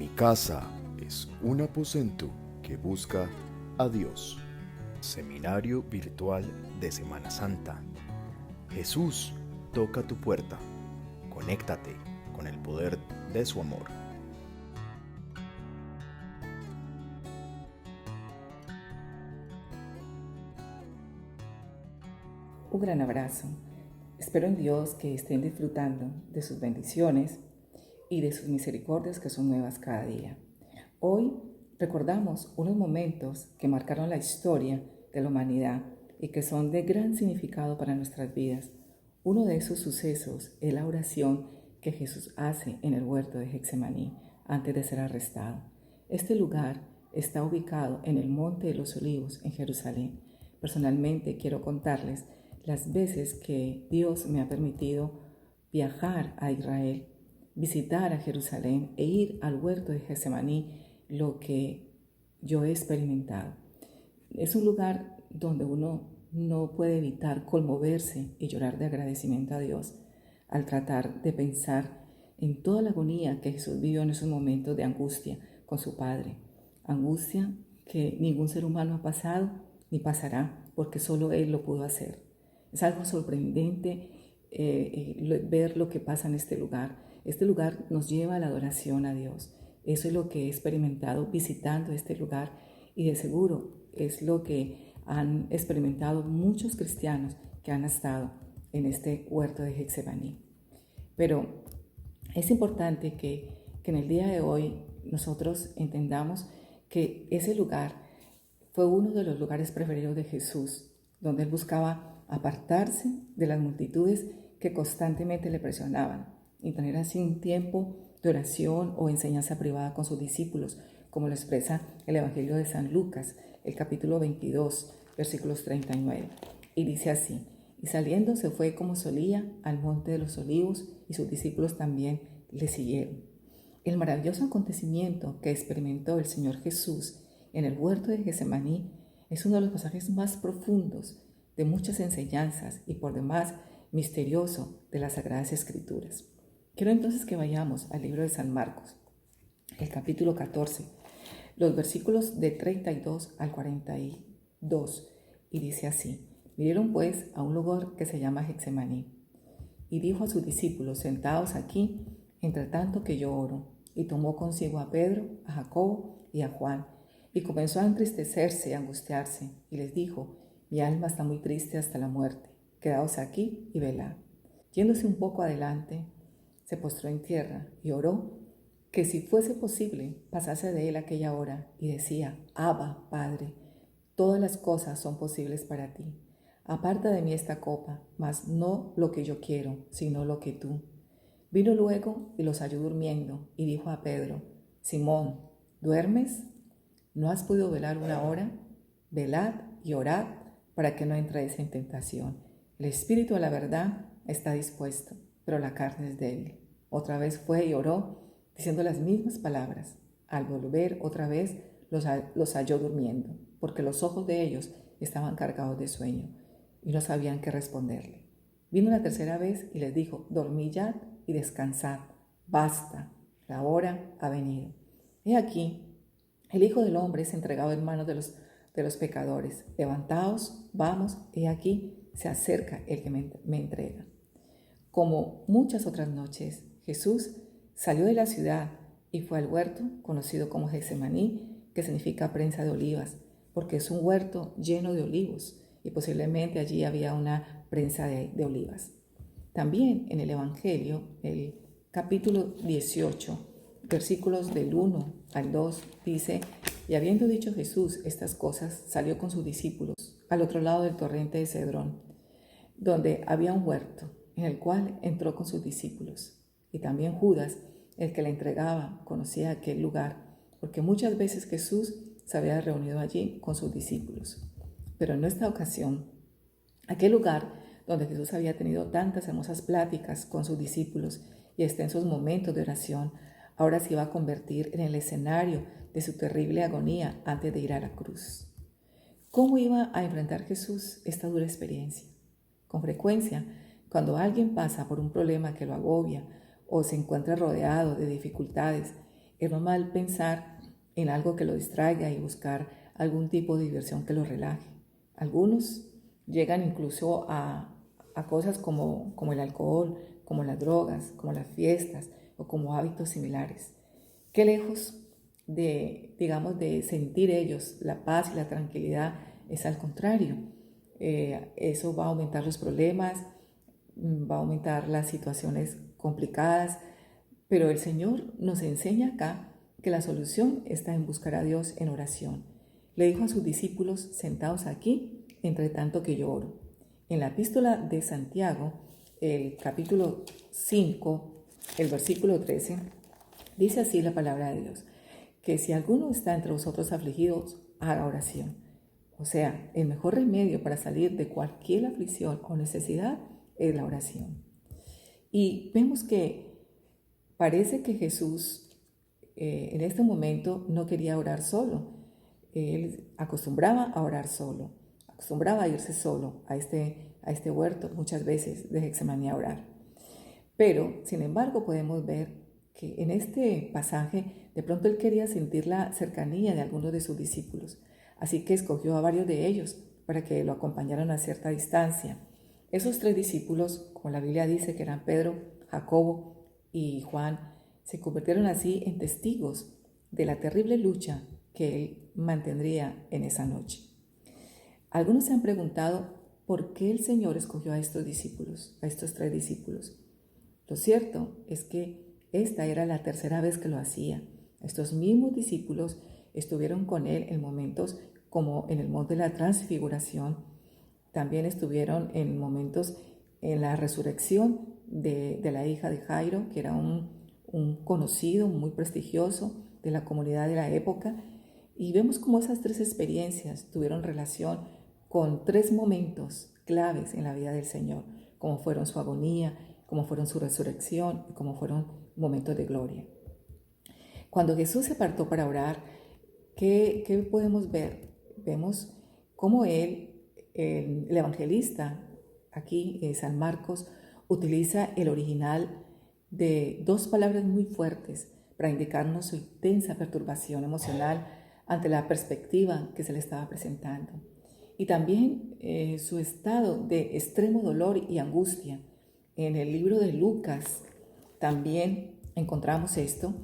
Mi casa es un aposento que busca a Dios. Seminario virtual de Semana Santa. Jesús toca tu puerta. Conéctate con el poder de su amor. Un gran abrazo. Espero en Dios que estén disfrutando de sus bendiciones y de sus misericordias que son nuevas cada día. Hoy recordamos unos momentos que marcaron la historia de la humanidad y que son de gran significado para nuestras vidas. Uno de esos sucesos es la oración que Jesús hace en el huerto de Getsemaní antes de ser arrestado. Este lugar está ubicado en el Monte de los Olivos en Jerusalén. Personalmente quiero contarles las veces que Dios me ha permitido viajar a Israel, visitar a Jerusalén e ir al huerto de Getsemaní, lo que yo he experimentado. Es un lugar donde uno no puede evitar conmoverse y llorar de agradecimiento a Dios al tratar de pensar en toda la agonía que Jesús vivió en esos momentos de angustia con su Padre. Angustia que ningún ser humano ha pasado ni pasará, porque solo Él lo pudo hacer. Es algo sorprendente ver lo que pasa en este lugar. Este lugar nos lleva a la adoración a Dios. Eso es lo que he experimentado visitando este lugar y de seguro es lo que han experimentado muchos cristianos que han estado en este huerto de Getsemaní. Pero es importante que en el día de hoy nosotros entendamos que ese lugar fue uno de los lugares preferidos de Jesús, donde Él buscaba apartarse de las multitudes que constantemente le presionaban y tener así un tiempo de oración o enseñanza privada con sus discípulos, como lo expresa el Evangelio de San Lucas, el capítulo 22, versículos 39. Y dice así: y saliendo se fue como solía al monte de los olivos, y sus discípulos también le siguieron. El maravilloso acontecimiento que experimentó el Señor Jesús en el huerto de Getsemaní es uno de los pasajes más profundos, de muchas enseñanzas y por demás misterioso de las Sagradas Escrituras. Quiero entonces que vayamos al libro de San Marcos, el capítulo 14, los versículos de 32 al 42, y dice así: vinieron pues a un lugar que se llama Getsemaní, y dijo a sus discípulos: sentaos aquí, entre tanto que yo oro. Y tomó consigo a Pedro, a Jacobo y a Juan, y comenzó a entristecerse y a angustiarse, y les dijo: mi alma está muy triste hasta la muerte, quedaos aquí y velad. Yéndose un poco adelante, se postró en tierra y oró que si fuese posible pasase de él aquella hora, y decía: Abba, Padre, todas las cosas son posibles para ti. Aparta de mí esta copa, mas no lo que yo quiero, sino lo que tú. Vino luego y los halló durmiendo, y dijo a Pedro: Simón, ¿duermes? ¿No has podido velar una hora? Velad y orad para que no entréis en tentación. El espíritu a la verdad está dispuesto, pero la carne es débil. Otra vez fue y oró, diciendo las mismas palabras. Al volver otra vez los halló durmiendo, porque los ojos de ellos estaban cargados de sueño, y no sabían qué responderle. Vino la tercera vez y les dijo: dormid ya y descansad, basta, la hora ha venido. He aquí, el Hijo del Hombre es entregado en manos de los pecadores. Levantaos, vamos, he aquí, se acerca el que me entrega. Como muchas otras noches, Jesús salió de la ciudad y fue al huerto, conocido como Getsemaní, que significa prensa de olivas, porque es un huerto lleno de olivos y posiblemente allí había una prensa de olivas. También en el Evangelio, el capítulo 18, versículos del 1 al 2, dice: y habiendo dicho Jesús estas cosas, salió con sus discípulos al otro lado del torrente de Cedrón, donde había un huerto, en el cual entró con sus discípulos. Y también Judas, el que le entregaba, conocía aquel lugar, porque muchas veces Jesús se había reunido allí con sus discípulos. Pero en esta ocasión, aquel lugar donde Jesús había tenido tantas hermosas pláticas con sus discípulos y extensos momentos de oración, ahora se iba a convertir en el escenario de su terrible agonía antes de ir a la cruz. ¿Cómo iba a enfrentar Jesús esta dura experiencia? Con frecuencia, cuando alguien pasa por un problema que lo agobia o se encuentra rodeado de dificultades, Es normal pensar en algo que lo distraiga y buscar algún tipo de diversión que lo relaje. Algunos llegan incluso a cosas como el alcohol, como las drogas, como las fiestas o como hábitos similares. Qué lejos digamos, de sentir ellos la paz y la tranquilidad, es al contrario. Eso va a aumentar los problemas, va a aumentar las situaciones complicadas, pero el Señor nos enseña acá que la solución está en buscar a Dios en oración. Le dijo a sus discípulos: sentaos aquí, entre tanto que yo oro. En la epístola de Santiago, el capítulo 5, el versículo 13, dice así la palabra de Dios: que si alguno está entre vosotros afligidos, haga oración. O sea, el mejor remedio para salir de cualquier aflicción o necesidad es la oración. Y vemos que parece que Jesús en este momento no quería orar solo. Él acostumbraba a orar solo, acostumbraba a irse solo a este huerto muchas veces de Getsemaní a orar. Pero, sin embargo, podemos ver que en este pasaje de pronto él quería sentir la cercanía de algunos de sus discípulos, así que escogió a varios de ellos para que lo acompañaran a cierta distancia. Esos 3 discípulos, como la Biblia dice que eran Pedro, Jacobo y Juan, se convirtieron así en testigos de la terrible lucha que él mantendría en esa noche. Algunos se han preguntado por qué el Señor escogió a estos discípulos, a estos 3 discípulos. Lo cierto es que esta era la tercera vez que lo hacía. Estos mismos discípulos estuvieron con él en momentos como en el monte de la transfiguración. También estuvieron en momentos en la resurrección de la hija de Jairo, que era un conocido muy prestigioso de la comunidad de la época. Y vemos cómo esas 3 experiencias tuvieron relación con 3 momentos claves en la vida del Señor, como fueron su agonía, como fueron su resurrección y como fueron momentos de gloria. Cuando Jesús se apartó para orar, ¿qué podemos ver? Vemos cómo él, el evangelista, aquí San Marcos, utiliza el original de 2 palabras muy fuertes para indicarnos su intensa perturbación emocional ante la perspectiva que se le estaba presentando. Y también su estado de extremo dolor y angustia. En el libro de Lucas también encontramos esto.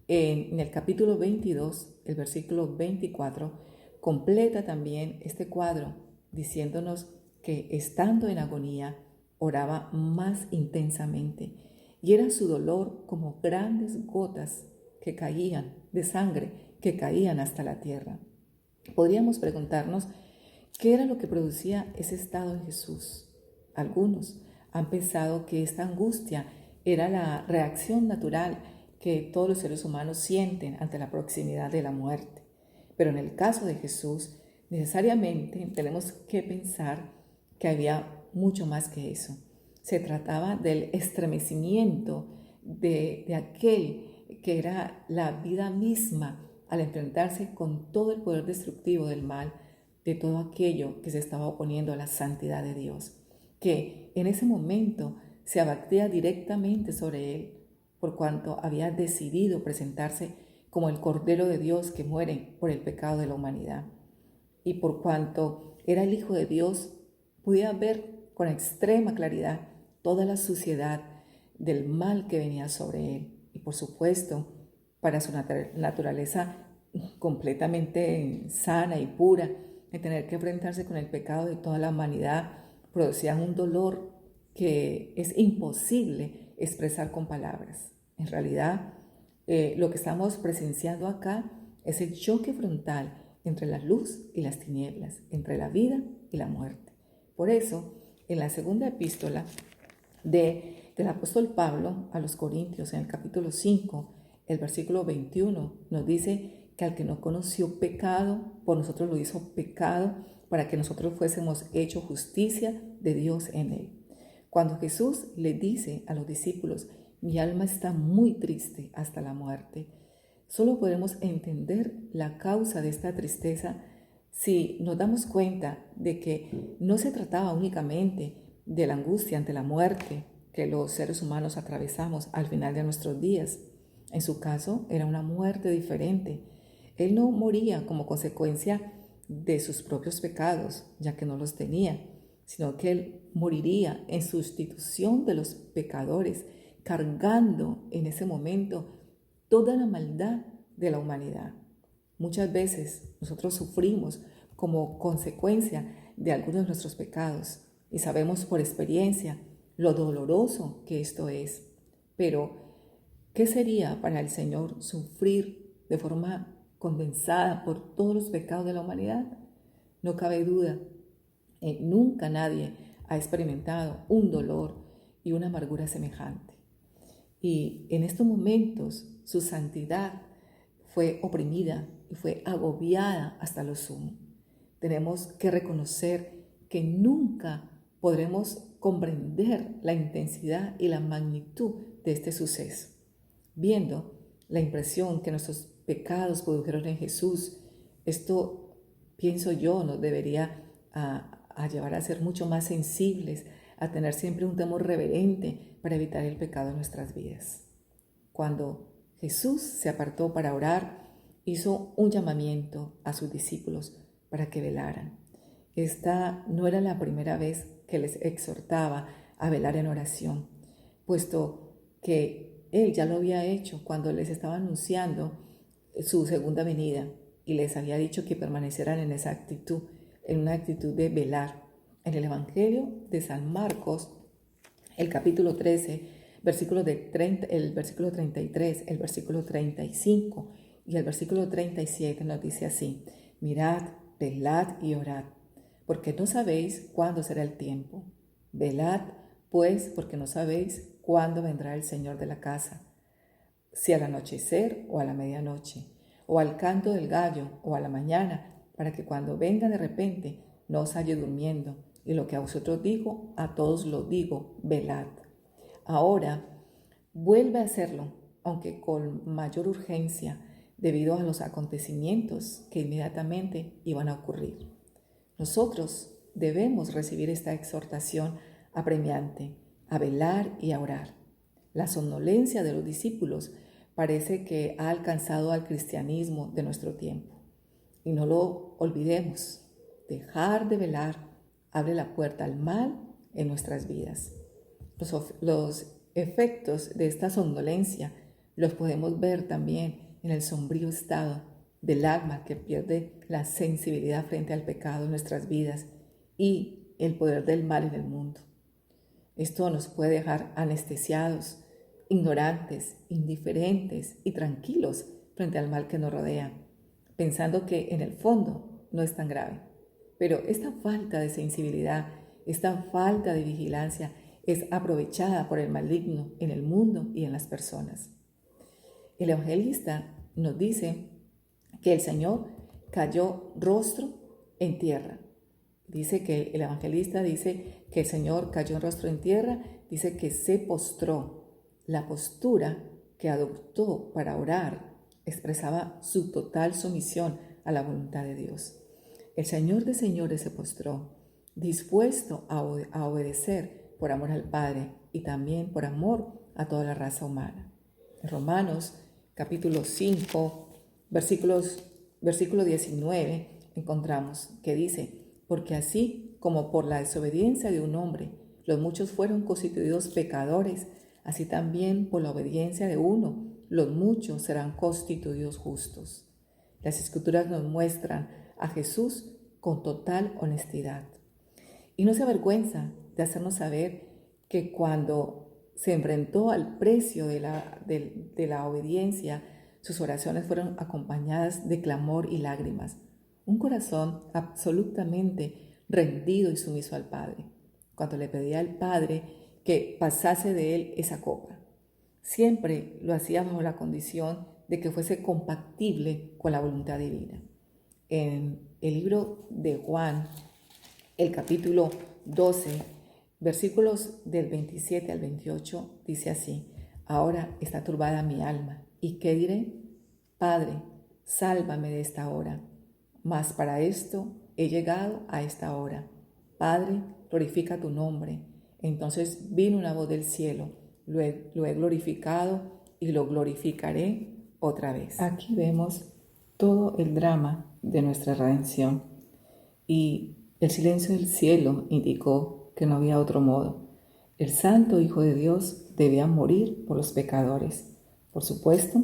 En el capítulo 22, el versículo 24, completa también este cuadro diciéndonos que estando en agonía oraba más intensamente y era su dolor como grandes gotas que caían de sangre, que caían hasta la tierra. Podríamos preguntarnos qué era lo que producía ese estado en Jesús. Algunos han pensado que esta angustia era la reacción natural que todos los seres humanos sienten ante la proximidad de la muerte. Pero en el caso de Jesús, necesariamente tenemos que pensar que había mucho más que eso. Se trataba del estremecimiento de aquel que era la vida misma al enfrentarse con todo el poder destructivo del mal, de todo aquello que se estaba oponiendo a la santidad de Dios, que en ese momento se abatía directamente sobre él, por cuanto había decidido presentarse como el Cordero de Dios que muere por el pecado de la humanidad. Y por cuanto era el Hijo de Dios, podía ver con extrema claridad toda la suciedad del mal que venía sobre él. Y por supuesto, para su naturaleza completamente sana y pura, de tener que enfrentarse con el pecado de toda la humanidad, producían un dolor que es imposible expresar con palabras. En realidad, lo que estamos presenciando acá es el choque frontal entre la luz y las tinieblas, entre la vida y la muerte. Por eso, en la segunda epístola del apóstol Pablo a los Corintios, en el capítulo 5, el versículo 21, nos dice que al que no conoció pecado, por nosotros lo hizo pecado, para que nosotros fuésemos hecho justicia de Dios en él. Cuando Jesús le dice a los discípulos: mi alma está muy triste hasta la muerte, solo podemos entender la causa de esta tristeza si nos damos cuenta de que no se trataba únicamente de la angustia ante la muerte que los seres humanos atravesamos al final de nuestros días. En su caso, era una muerte diferente. Él no moría como consecuencia de sus propios pecados, ya que no los tenía, sino que él moriría en sustitución de los pecadores, cargando en ese momento toda la maldad de la humanidad. Muchas veces nosotros sufrimos como consecuencia de algunos de nuestros pecados y sabemos por experiencia lo doloroso que esto es. Pero, ¿qué sería para el Señor sufrir de forma condensada por todos los pecados de la humanidad? No cabe duda, nunca nadie ha experimentado un dolor y una amargura semejante. Y en estos momentos su santidad fue oprimida y fue agobiada hasta lo sumo. Tenemos que reconocer que nunca podremos comprender la intensidad y la magnitud de este suceso. Viendo la impresión que nuestros pecados produjeron en Jesús, esto, pienso yo, nos debería a llevar a ser mucho más sensibles, a tener siempre un temor reverente para evitar el pecado en nuestras vidas. Cuando Jesús se apartó para orar, hizo un llamamiento a sus discípulos para que velaran. Esta no era la primera vez que les exhortaba a velar en oración, puesto que Él ya lo había hecho cuando les estaba anunciando su segunda venida y les había dicho que permanecieran en esa actitud, en una actitud de velar. En el Evangelio de San Marcos, el capítulo 13, el versículo 33, el versículo 35 y el versículo 37 nos dice así: mirad, velad y orad, porque no sabéis cuándo será el tiempo. Velad, pues, porque no sabéis cuándo vendrá el Señor de la casa, si al anochecer o a la medianoche, o al canto del gallo o a la mañana, para que cuando venga de repente no os halle durmiendo. Y lo que a vosotros digo, a todos lo digo, velad. Ahora vuelve a hacerlo, aunque con mayor urgencia, debido a los acontecimientos que inmediatamente iban a ocurrir. Nosotros debemos recibir esta exhortación apremiante, a velar y a orar. La somnolencia de los discípulos parece que ha alcanzado al cristianismo de nuestro tiempo. Y no lo olvidemos, dejar de velar abre la puerta al mal en nuestras vidas. Los efectos de esta somnolencia los podemos ver también en el sombrío estado del alma que pierde la sensibilidad frente al pecado en nuestras vidas y el poder del mal en el mundo. Esto nos puede dejar anestesiados, ignorantes, indiferentes y tranquilos frente al mal que nos rodea, pensando que en el fondo no es tan grave. Pero esta falta de sensibilidad, esta falta de vigilancia es aprovechada por el maligno en el mundo y en las personas. El evangelista nos dice que el Señor cayó rostro en tierra. El evangelista dice que el Señor cayó rostro en tierra, dice que se postró. La postura que adoptó para orar expresaba su total sumisión a la voluntad de Dios. El Señor de señores se postró, dispuesto a obedecer por amor al Padre y también por amor a toda la raza humana. En Romanos capítulo 5, versículo 19, encontramos que dice: porque así como por la desobediencia de un hombre los muchos fueron constituidos pecadores, así también por la obediencia de uno los muchos serán constituidos justos. Las Escrituras nos muestran a Jesús con total honestidad y no se avergüenza de hacernos saber que cuando se enfrentó al precio de la obediencia, sus oraciones fueron acompañadas de clamor y lágrimas, un corazón absolutamente rendido y sumiso al Padre, cuando le pedía al Padre que pasase de él esa copa. Siempre lo hacía bajo la condición de que fuese compatible con la voluntad divina. En el libro de Juan, el capítulo 12, versículos del 27 al 28, dice así: ahora está turbada mi alma, ¿y qué diré? Padre, sálvame de esta hora. Mas para esto he llegado a esta hora. Padre, glorifica tu nombre. Entonces vino una voz del cielo: lo he glorificado y lo glorificaré otra vez. Aquí vemos todo el drama de nuestra redención y el silencio del cielo indicó que no había otro modo. El Santo Hijo de Dios debía morir por los pecadores. Por supuesto,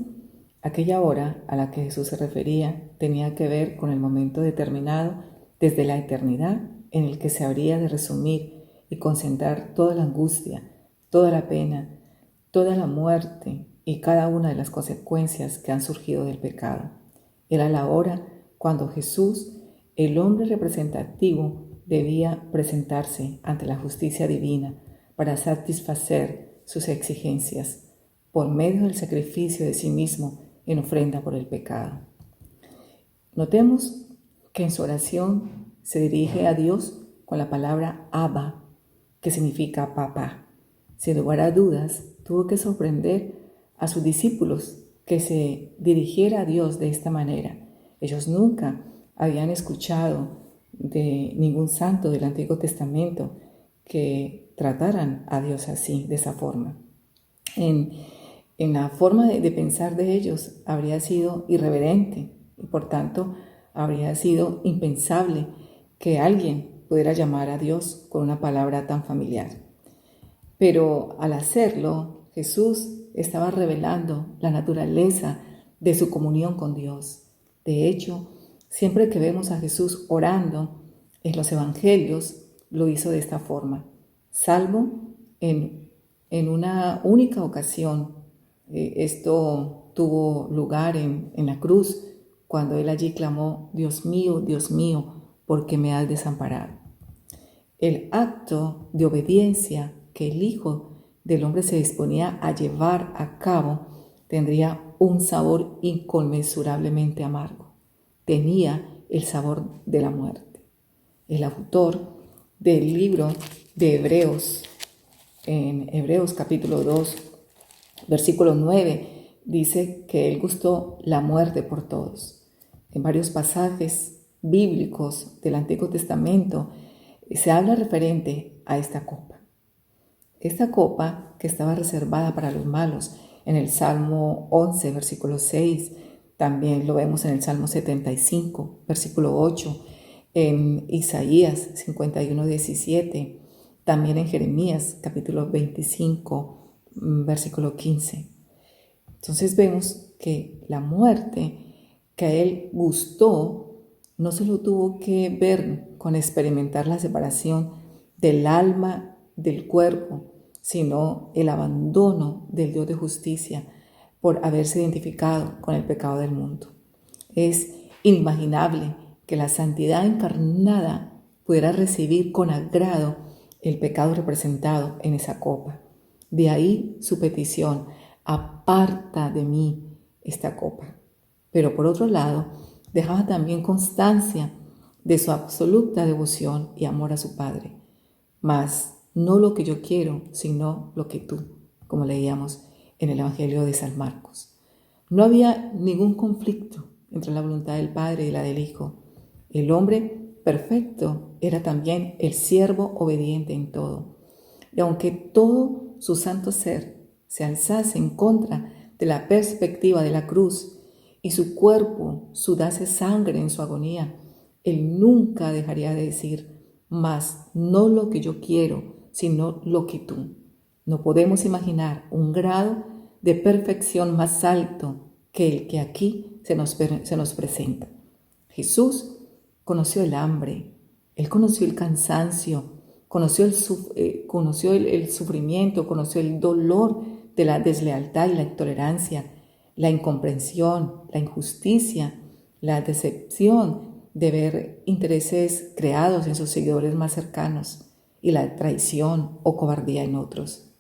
aquella hora a la que Jesús se refería tenía que ver con el momento determinado desde la eternidad en el que se habría de resumir y concentrar toda la angustia, toda la pena, toda la muerte y cada una de las consecuencias que han surgido del pecado. Era la hora cuando Jesús, el hombre representativo, debía presentarse ante la justicia divina para satisfacer sus exigencias por medio del sacrificio de sí mismo en ofrenda por el pecado. Notemos que en su oración se dirige a Dios con la palabra Abba, que significa papá. Sin lugar a dudas, tuvo que sorprender a sus discípulos que se dirigiera a Dios de esta manera. Ellos nunca habían escuchado de ningún santo del Antiguo Testamento que trataran a Dios así, de esa forma. En la forma de pensar de ellos habría sido irreverente y por tanto habría sido impensable que alguien pudiera llamar a Dios con una palabra tan familiar. Pero al hacerlo, Jesús estaba revelando la naturaleza de su comunión con Dios. De hecho, siempre que vemos a Jesús orando en los evangelios, lo hizo de esta forma, salvo en una única ocasión. Esto tuvo lugar en la cruz, cuando él allí clamó, Dios mío, ¿por qué me has desamparado? El acto de obediencia que el Hijo del Hombre se disponía a llevar a cabo tendría un sabor inconmensurablemente amargo. Tenía el sabor de la muerte. El autor del libro de Hebreos, en Hebreos capítulo 2, versículo 9, dice que él gustó la muerte por todos. En varios pasajes bíblicos del Antiguo Testamento se habla referente a esta copa. Esta copa que estaba reservada para los malos en el Salmo 11, versículo 6, también lo vemos en el Salmo 75, versículo 8, en Isaías 51, 17, también en Jeremías capítulo 25, versículo 15. Entonces vemos que la muerte que a él gustó no solo tuvo que ver con experimentar la separación del alma del cuerpo, sino el abandono del Dios de justicia por haberse identificado con el pecado del mundo. Es inimaginable que la santidad encarnada pudiera recibir con agrado el pecado representado en esa copa. De ahí su petición, aparta de mí esta copa. Pero por otro lado, dejaba también constancia de su absoluta devoción y amor a su Padre. Mas no lo que yo quiero, sino lo que tú, como leíamos en el Evangelio de San Marcos. No había ningún conflicto entre la voluntad del Padre y la del Hijo. El hombre perfecto era también el siervo obediente en todo. Y aunque todo su santo ser se alzase en contra de la perspectiva de la cruz y su cuerpo sudase sangre en su agonía, él nunca dejaría de decir, mas no lo que yo quiero, sino lo que tú. No podemos imaginar un grado de perfección más alto que el que aquí se nos presenta. Jesús conoció el hambre, él conoció el cansancio, conoció el sufrimiento, conoció el dolor de la deslealtad y la intolerancia, la incomprensión, la injusticia, la decepción de ver intereses creados en sus seguidores más cercanos y la traición o cobardía en otros.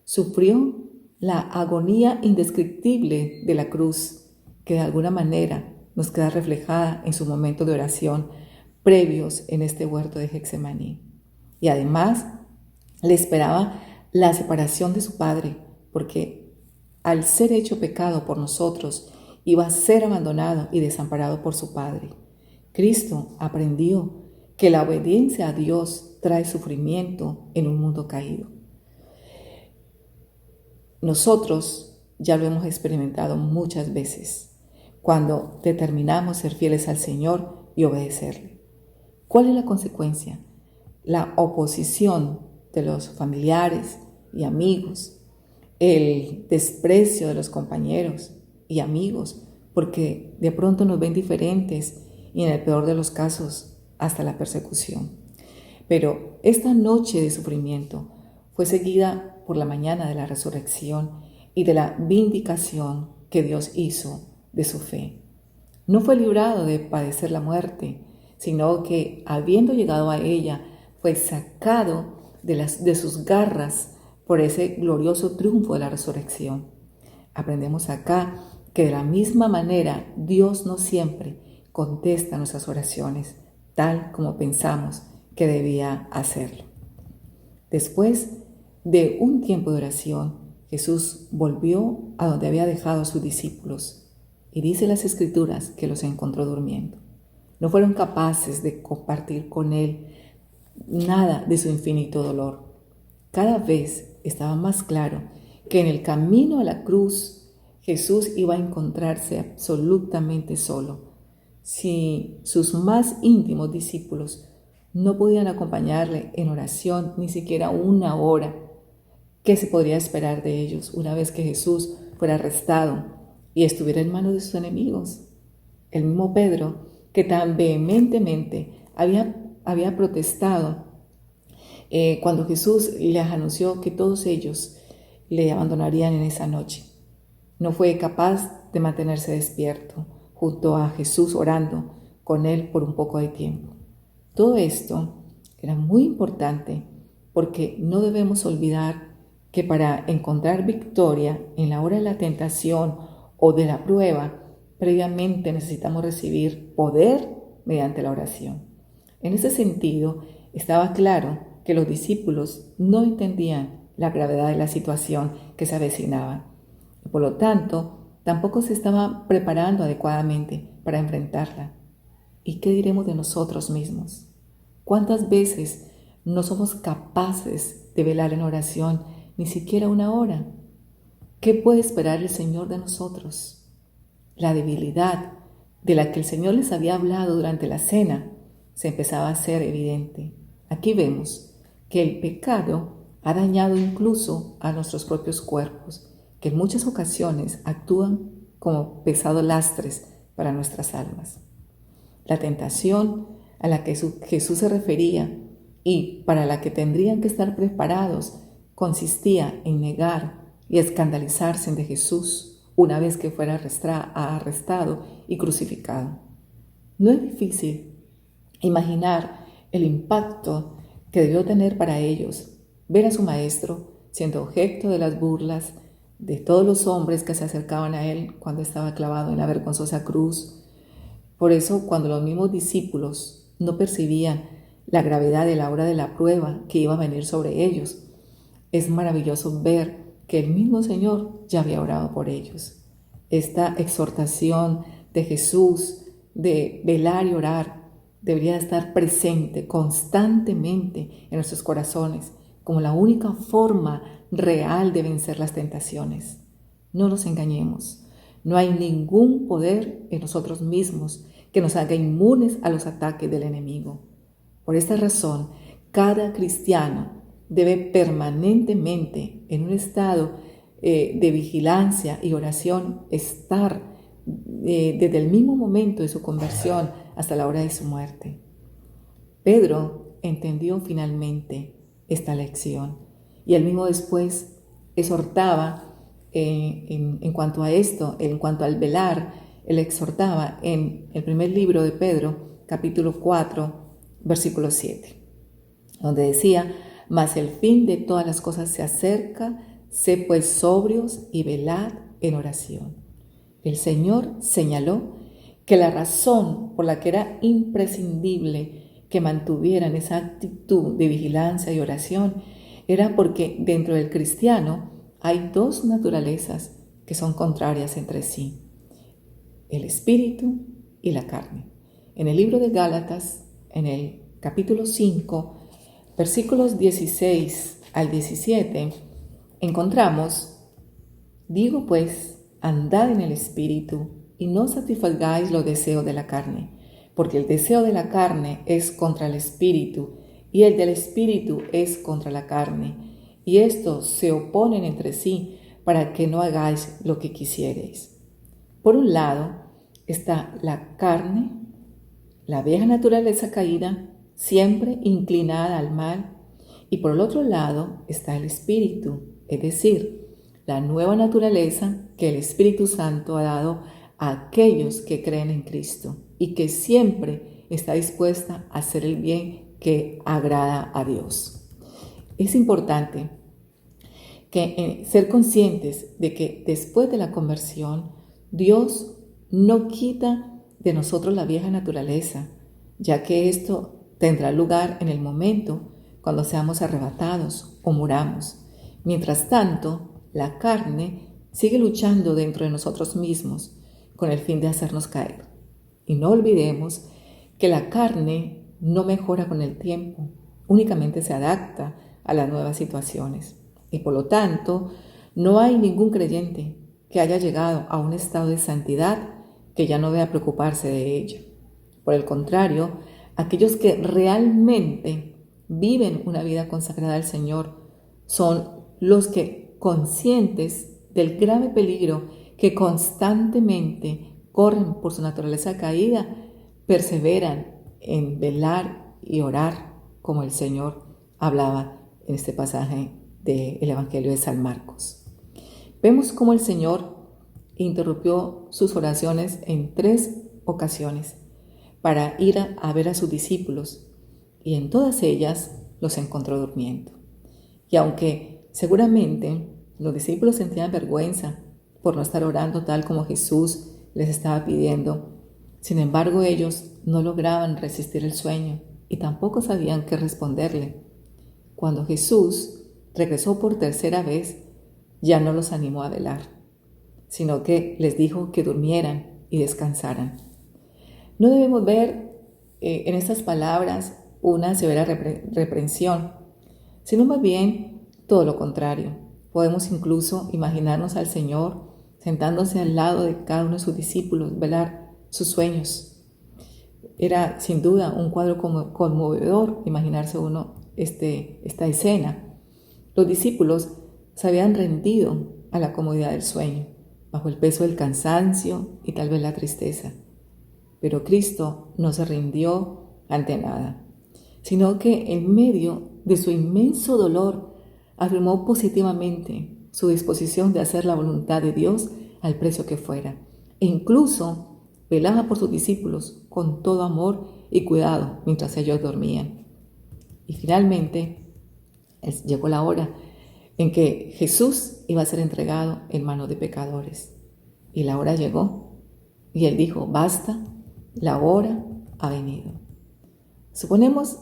Sufrió la agonía indescriptible de la cruz, que de alguna manera nos queda reflejada en su momento de oración previos en este huerto de Getsemaní. Y además le esperaba la separación de su Padre, porque al ser hecho pecado por nosotros, iba a ser abandonado y desamparado por su Padre. Cristo aprendió que la obediencia a Dios trae sufrimiento en un mundo caído. Nosotros ya lo hemos experimentado muchas veces, cuando determinamos ser fieles al Señor y obedecerle. ¿Cuál es la consecuencia? La oposición de los familiares y amigos, el desprecio de los compañeros y amigos, porque de pronto nos ven diferentes y en el peor de los casos, hasta la persecución. Pero esta noche de sufrimiento fue seguida por la mañana de la resurrección y de la vindicación que Dios hizo de su fe. No fue librado de padecer la muerte, sino que, habiendo llegado a ella, fue sacado de sus garras por ese glorioso triunfo de la resurrección. Aprendemos acá que de la misma manera Dios no siempre contesta nuestras oraciones, tal como pensamos que debía hacerlo. Después de un tiempo de oración, Jesús volvió a donde había dejado a sus discípulos y dice las Escrituras que los encontró durmiendo. No fueron capaces de compartir con Él nada de su infinito dolor. Cada vez estaba más claro que en el camino a la cruz Jesús iba a encontrarse absolutamente solo. Si sus más íntimos discípulos no podían acompañarle en oración ni siquiera una hora, ¿qué se podría esperar de ellos una vez que Jesús fuera arrestado y estuviera en manos de sus enemigos? El mismo Pedro, que tan vehementemente había protestado cuando Jesús les anunció que todos ellos le abandonarían en esa noche, no fue capaz de mantenerse despierto junto a Jesús orando con él por un poco de tiempo. Todo esto era muy importante porque no debemos olvidar que para encontrar victoria en la hora de la tentación o de la prueba, previamente necesitamos recibir poder mediante la oración. En ese sentido, estaba claro que los discípulos no entendían la gravedad de la situación que se avecinaba y por lo tanto tampoco se estaban preparando adecuadamente para enfrentarla. ¿Y qué diremos de nosotros mismos? ¿Cuántas veces no somos capaces de velar en oración ni siquiera una hora? ¿Qué puede esperar el Señor de nosotros? La debilidad de la que el Señor les había hablado durante la cena se empezaba a hacer evidente. Aquí vemos que el pecado ha dañado incluso a nuestros propios cuerpos, que en muchas ocasiones actúan como pesados lastres para nuestras almas. La tentación a la que Jesús se refería y para la que tendrían que estar preparados consistía en negar y escandalizarse de Jesús una vez que fuera arrestado y crucificado. No es difícil imaginar el impacto que debió tener para ellos ver a su maestro siendo objeto de las burlas de todos los hombres que se acercaban a él cuando estaba clavado en la vergonzosa cruz. Por eso, cuando los mismos discípulos no percibían la gravedad de la hora de la prueba que iba a venir sobre ellos, es maravilloso ver que el mismo Señor ya había orado por ellos. Esta exhortación de Jesús de velar y orar debería estar presente constantemente en nuestros corazones como la única forma real de vencer las tentaciones. No nos engañemos. No hay ningún poder en nosotros mismos que nos haga inmunes a los ataques del enemigo. Por esta razón, cada cristiano debe permanentemente en un estado de vigilancia y oración estar desde el mismo momento de su conversión hasta la hora de su muerte. Pedro entendió finalmente esta lección y él mismo después exhortaba en cuanto a esto, en cuanto al velar, él exhortaba en el primer libro de Pedro, capítulo 4, versículo 7, donde decía: mas el fin de todas las cosas se acerca, sé pues sobrios y velad en oración. El Señor señaló que la razón por la que era imprescindible que mantuvieran esa actitud de vigilancia y oración era porque dentro del cristiano hay dos naturalezas que son contrarias entre sí: el espíritu y la carne. En el libro de Gálatas, en el capítulo 5, versículos 16 al 17, encontramos Digo pues, andad en el Espíritu y no satisfagáis los deseos de la carne, porque el deseo de la carne es contra el Espíritu y el del Espíritu es contra la carne, y estos se oponen entre sí para que no hagáis lo que quisierais. Por un lado está la carne, la vieja naturaleza caída, siempre inclinada al mal, y por el otro lado está el Espíritu, es decir, la nueva naturaleza que el Espíritu Santo ha dado a aquellos que creen en Cristo y que siempre está dispuesta a hacer el bien que agrada a Dios. Es importante ser conscientes de que después de la conversión, Dios no quita de nosotros la vieja naturaleza, ya que esto tendrá lugar en el momento cuando seamos arrebatados o muramos. Mientras tanto, la carne sigue luchando dentro de nosotros mismos con el fin de hacernos caer. Y no olvidemos que la carne no mejora con el tiempo, únicamente se adapta a las nuevas situaciones. Y por lo tanto, no hay ningún creyente que haya llegado a un estado de santidad que ya no deba preocuparse de ello. Por el contrario, aquellos que realmente viven una vida consagrada al Señor son los que, conscientes del grave peligro que constantemente corren por su naturaleza caída, perseveran en velar y orar como el Señor hablaba en este pasaje del Evangelio de San Marcos. Vemos cómo el Señor interrumpió sus oraciones en 3 ocasiones para ir a ver a sus discípulos, y en todas ellas los encontró durmiendo. Y aunque seguramente los discípulos sentían vergüenza por no estar orando tal como Jesús les estaba pidiendo, sin embargo ellos no lograban resistir el sueño y tampoco sabían qué responderle. Cuando Jesús regresó por 3ª vez, ya no los animó a velar, sino que les dijo que durmieran y descansaran. No debemos ver en estas palabras una severa reprensión, sino más bien todo lo contrario. Podemos incluso imaginarnos al Señor sentándose al lado de cada uno de sus discípulos, velar sus sueños. Era sin duda un cuadro conmovedor imaginarse uno esta escena. Los discípulos se habían rendido a la comodidad del sueño, bajo el peso del cansancio y tal vez la tristeza. Pero Cristo no se rindió ante nada, sino que en medio de su inmenso dolor afirmó positivamente su disposición de hacer la voluntad de Dios al precio que fuera, e incluso velaba por sus discípulos con todo amor y cuidado mientras ellos dormían. Y finalmente llegó la hora en que Jesús iba a ser entregado en manos de pecadores. Y la hora llegó, y Él dijo: basta, la hora ha venido. Suponemos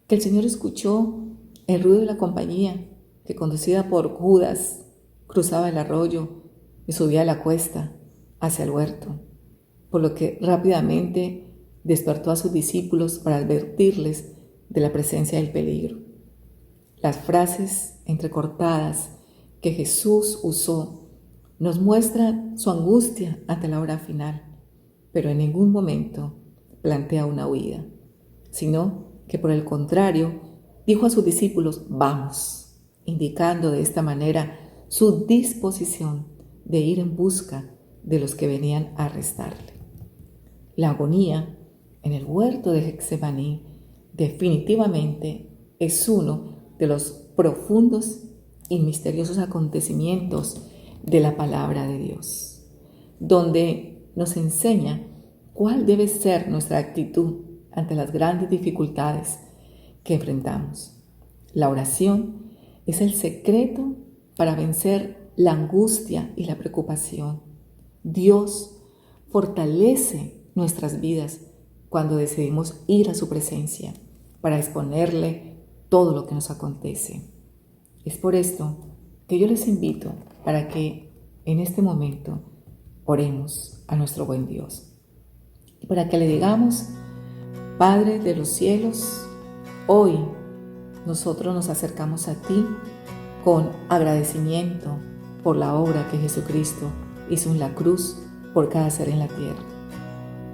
que el Señor escuchó el ruido de la compañía que, conducida por Judas, cruzaba el arroyo y subía la cuesta hacia el huerto, por lo que rápidamente despertó a sus discípulos para advertirles de la presencia del peligro. Las frases entrecortadas que Jesús usó nos muestran su angustia ante la hora final, pero en ningún momento plantea una huida, sino que por el contrario dijo a sus discípulos: vamos, indicando de esta manera su disposición de ir en busca de los que venían a arrestarle. La agonía en el huerto de Getsemaní definitivamente es uno de los profundos y misteriosos acontecimientos de la palabra de Dios, donde nos enseña cuál debe ser nuestra actitud ante las grandes dificultades que enfrentamos. La oración es el secreto para vencer la angustia y la preocupación. Dios fortalece nuestras vidas cuando decidimos ir a su presencia para exponerle todo lo que nos acontece. Es por esto que yo les invito para que en este momento oremos a nuestro buen Dios y para que le digamos: Padre de los cielos, hoy nosotros nos acercamos a ti con agradecimiento por la obra que Jesucristo hizo en la cruz por cada ser en la tierra.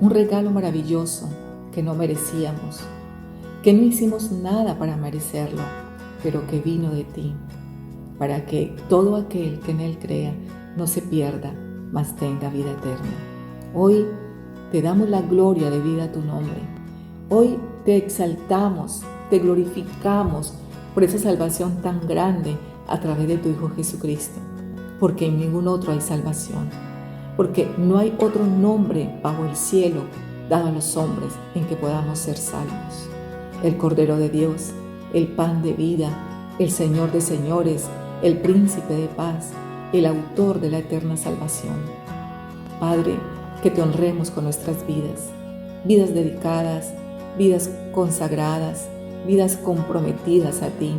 Un regalo maravilloso que no merecíamos, que no hicimos nada para merecerlo, pero que vino de ti, para que todo aquel que en él crea no se pierda, mas tenga vida eterna. Hoy te damos la gloria debida a tu nombre. Hoy te exaltamos, te glorificamos por esa salvación tan grande a través de tu Hijo Jesucristo, porque en ningún otro hay salvación, porque no hay otro nombre bajo el cielo dado a los hombres en que podamos ser salvos. El Cordero de Dios, el pan de vida, el Señor de señores, el Príncipe de paz, el autor de la eterna salvación. Padre, que te honremos con nuestras vidas, vidas dedicadas, vidas consagradas, vidas comprometidas a ti,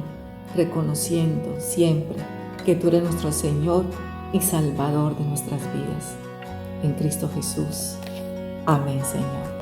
reconociendo siempre que tú eres nuestro Señor y Salvador de nuestras vidas. En Cristo Jesús. Amén, Señor.